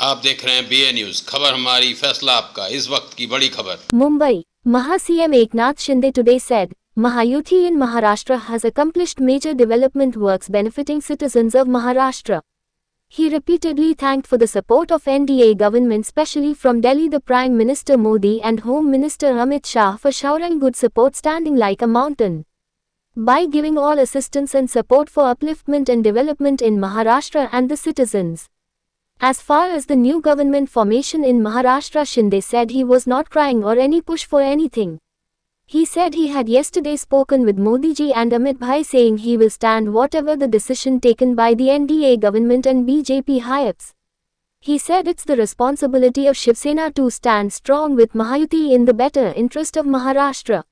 आप देख रहे हैं BA न्यूज, खबर हमारी फैसला आपका। इस वक्त की बड़ी खबर। Mumbai, Maha CM Eknath Shinde today said, Mahayuti in Maharashtra has accomplished major development works benefiting citizens of Maharashtra. He repeatedly thanked for the support of NDA government, especially from Delhi the Prime Minister Modi and Home Minister Amit Shah for showering good support standing like a mountain. By giving all assistance and support for upliftment and development in Maharashtra and the citizens. As far as the new government formation in Maharashtra, Shinde said he was not crying or any push for anything. He said he had yesterday spoken with Modi ji and Amit Bhai, saying he will stand whatever the decision taken by the NDA government and BJP high-ups. He said it's the responsibility of Shiv Sena to stand strong with Mahayuti in the better interest of Maharashtra.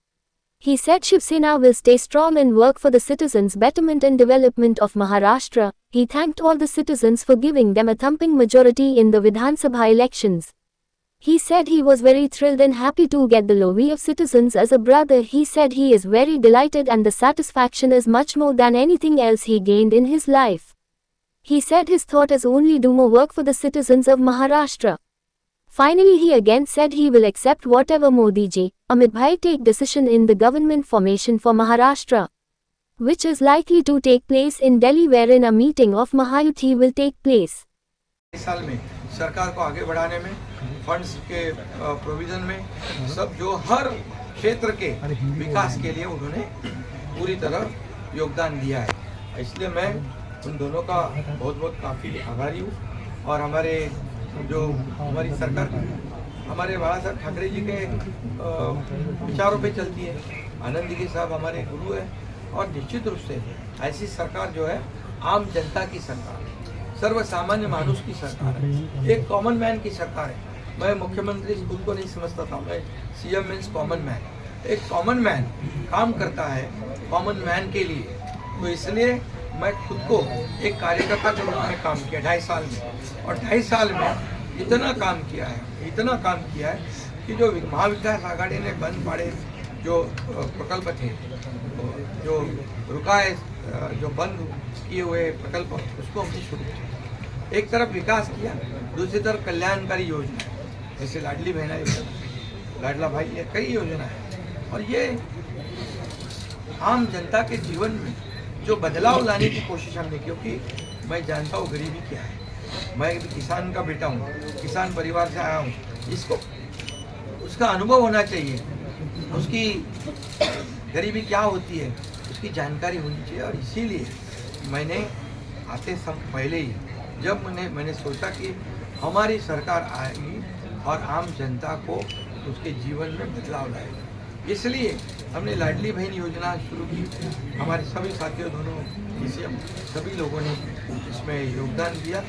He said Shiv Sena will stay strong and work for the citizens' betterment and development of Maharashtra. He thanked all the citizens for giving them a thumping majority in the Vidhan Sabha elections. He said he was very thrilled and happy to get the love of citizens as a brother. He said he is very delighted and the satisfaction is much more than anything else he gained in his life. He said his thought is only do more work for the citizens of Maharashtra. Finally, he again said he will accept whatever Modi ji, Amit Bhai take decision in the government formation for Maharashtra, which is likely to take place in Delhi, wherein a meeting of Mahayuti will take place. इस साल में सरकार को आगे बढ़ाने में, funds के provision में, सब जो हर क्षेत्र के विकास के लिए उन्होंने पूरी तरह योगदान दिया है। इसलिए मैं उन दोनों का बहुत बहुत काफ़ी आभारी हूँ। और हमारी सरकार हमारे बाला साहब ठाकरे जी के विचारों पे चलती है। आनंद जी साहब हमारे गुरु है और निश्चित रूप से ऐसी सरकार जो है आम जनता की सरकार है, सर्वसामान्य मानुष की सरकार है, एक कॉमन मैन की सरकार है। मैं मुख्यमंत्री खुद को नहीं समझता था, मैं CM मीन्स कॉमन मैन। एक कॉमन मैन काम करता है कॉमन मैन के लिए, तो इसलिए मैं खुद को एक कार्यकर्ता के रूप में काम किया 2.5 साल में। और 2.5 साल में इतना काम किया है कि जो महाविकास आघाड़ी ने बंद पड़े जो प्रकल्प थे, जो रुकाए, जो बंद किए हुए प्रकल्प, उसको हमने शुरू किया। एक तरफ विकास किया, दूसरी तरफ कल्याणकारी योजना, जैसे लाडली बहना योजना, लाडला भाई, ये कई योजना है। और ये आम जनता के जीवन में जो बदलाव लाने की कोशिश हमने, क्योंकि मैं जानता हूँ गरीबी क्या है। मैं एक किसान का बेटा हूँ, किसान परिवार से आया हूँ। इसको उसका अनुभव होना चाहिए, उसकी गरीबी क्या होती है उसकी जानकारी होनी चाहिए। और इसीलिए मैंने आते समय पहले ही जब मैंने सोचा कि हमारी सरकार आएगी और आम जनता को उसके जीवन में बदलाव लाएगी, इसलिए हमने लाडली बहन योजना शुरू की। हमारे सभी साथियों, दोनों DCM, सभी लोगों ने इसमें योगदान दिया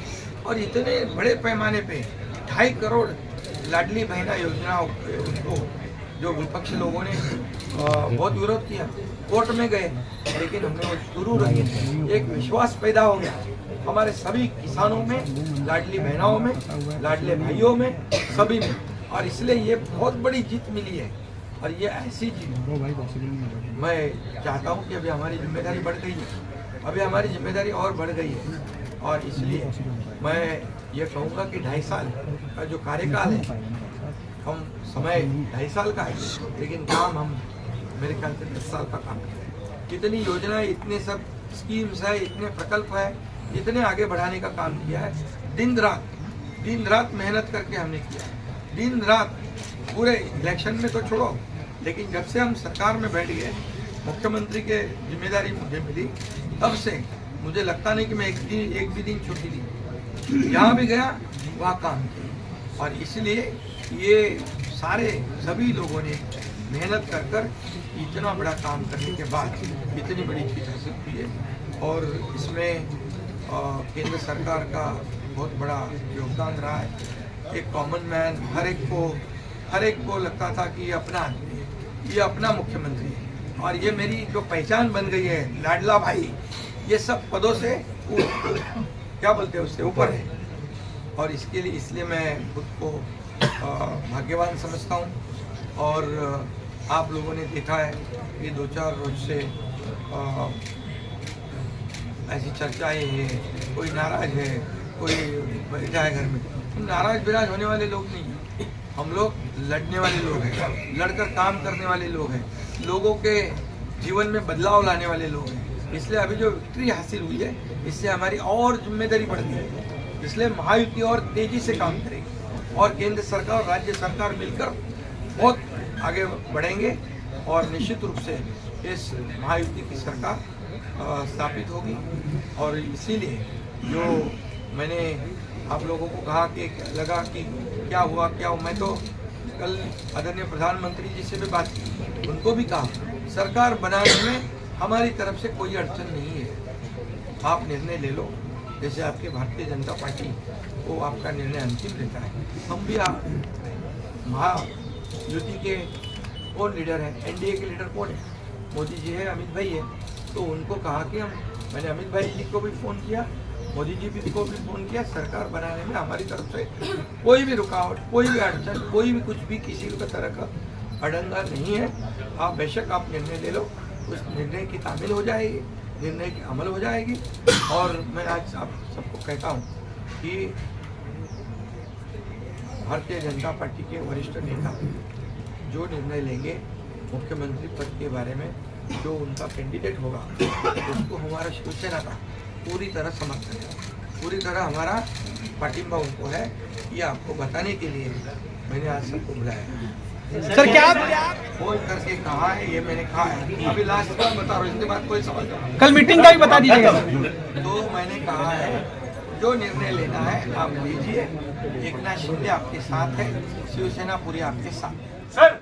और इतने बड़े पैमाने पे 2.5 करोड़ लाडली बहना योजना, उनको जो विपक्ष लोगों ने बहुत विरोध किया, कोर्ट में गए, लेकिन हमने वो शुरू रखी। एक विश्वास पैदा हो गया हमारे सभी किसानों में, लाडली बहनाओं में, लाडले भाइयों में, सभी में। और इसलिए ये बहुत बड़ी जीत मिली है। और ये ऐसी चीज मैं चाहता हूँ कि अभी हमारी जिम्मेदारी बढ़ गई है, अभी हमारी जिम्मेदारी और बढ़ गई है। और इसलिए मैं ये कहूँगा कि 2.5 साल का जो कार्यकाल है, हम समय 2.5 साल का है, लेकिन काम हम मेरे ख्याल से 10 साल का काम किया है। कितनी योजनाएं, इतने सब स्कीम्स है, इतने प्रकल्प है, इतने आगे बढ़ाने का काम किया है। दिन रात मेहनत करके हमने किया है। दिन रात पूरे इलेक्शन में तो छोड़ो, लेकिन जब से हम सरकार में बैठ गए, मुख्यमंत्री के जिम्मेदारी मुझे मिली, तब से मुझे लगता नहीं कि मैं एक भी दिन छुट्टी दी। जहाँ भी गया वहाँ काम किया। और इसलिए ये सभी लोगों ने मेहनत कर इतना बड़ा काम करने के बाद इतनी बड़ी चीज़ हासिल की है। और इसमें केंद्र सरकार का बहुत बड़ा योगदान रहा है। एक कॉमन मैन, हर एक को लगता था कि ये अपना आदमी है, ये अपना मुख्यमंत्री है। और ये मेरी जो पहचान बन गई है, लाडला भाई, ये सब पदों से क्या बोलते हैं उससे ऊपर है। और इसलिए मैं खुद को भाग्यवान समझता हूँ। और आप लोगों ने देखा है कि 2-4 रोज से ऐसी चर्चाएं हैं, कोई नाराज है, कोई बैठा है घर में। हम नाराज बिराज होने वाले लोग नहीं हैं, हम लोग लड़ने वाले लोग हैं, लड़कर काम करने वाले लोग हैं, लोगों के जीवन में बदलाव लाने वाले लोग हैं। इसलिए अभी जो विक्ट्री हासिल हुई है, इससे हमारी और जिम्मेदारी बढ़ती है। इसलिए महायुति और तेजी से काम करेगी और केंद्र सरकार और राज्य सरकार मिलकर बहुत आगे बढ़ेंगे और निश्चित रूप से इस महायुति की सरकार स्थापित होगी। और इसीलिए जो मैंने आप लोगों को कहा कि लगा कि क्या हुआ, मैं तो कल आदरणीय प्रधानमंत्री जी से भी बात की, उनको भी कहा सरकार बनाने में हमारी तरफ से कोई अड़चन नहीं है, आप निर्णय ले लो जैसे आपके भारतीय जनता पार्टी वो आपका निर्णय अंतिम लेता है। हम भी आप महायुति के कौन लीडर है, एनडीए के लीडर कौन है, मोदी जी है, अमित भाई है, तो उनको कहा कि मैंने अमित भाई जी को भी फ़ोन किया, मोदी जी को भी फ़ोन किया, सरकार बनाने में हमारी तरफ से कोई भी रुकावट, कोई भी अड़चन, कोई भी कुछ भी किसी भी तरह का अड़ंगा नहीं है। आप बेशक आप निर्णय ले लो, उस निर्णय की तामील हो जाएगी, निर्णय की अमल हो जाएगी। और मैं आज आप सबको कहता हूँ कि भारतीय जनता पार्टी के वरिष्ठ नेता जो निर्णय लेंगे मुख्यमंत्री पद के बारे में, जो उनका कैंडिडेट होगा उसको हमारा शिवसेना का पूरी तरह समर्थन है, पूरी तरह हमारा पार्टिंबा उनको है। ये आपको बताने के लिए मैंने आज सबको बुलाया है। सर क्या फोन करके कहा है, ये मैंने कहा है, अभी लास्ट बार बता रहा हूँ, इसके बाद कोई सवाल नहीं। कल मीटिंग का भी बता दीजिएगा। तो मैंने कहा है जो निर्णय लेना है आप लीजिए, एकनाथ शिंदे आपके साथ है, शिवसेना पूरी आपके साथ है। सर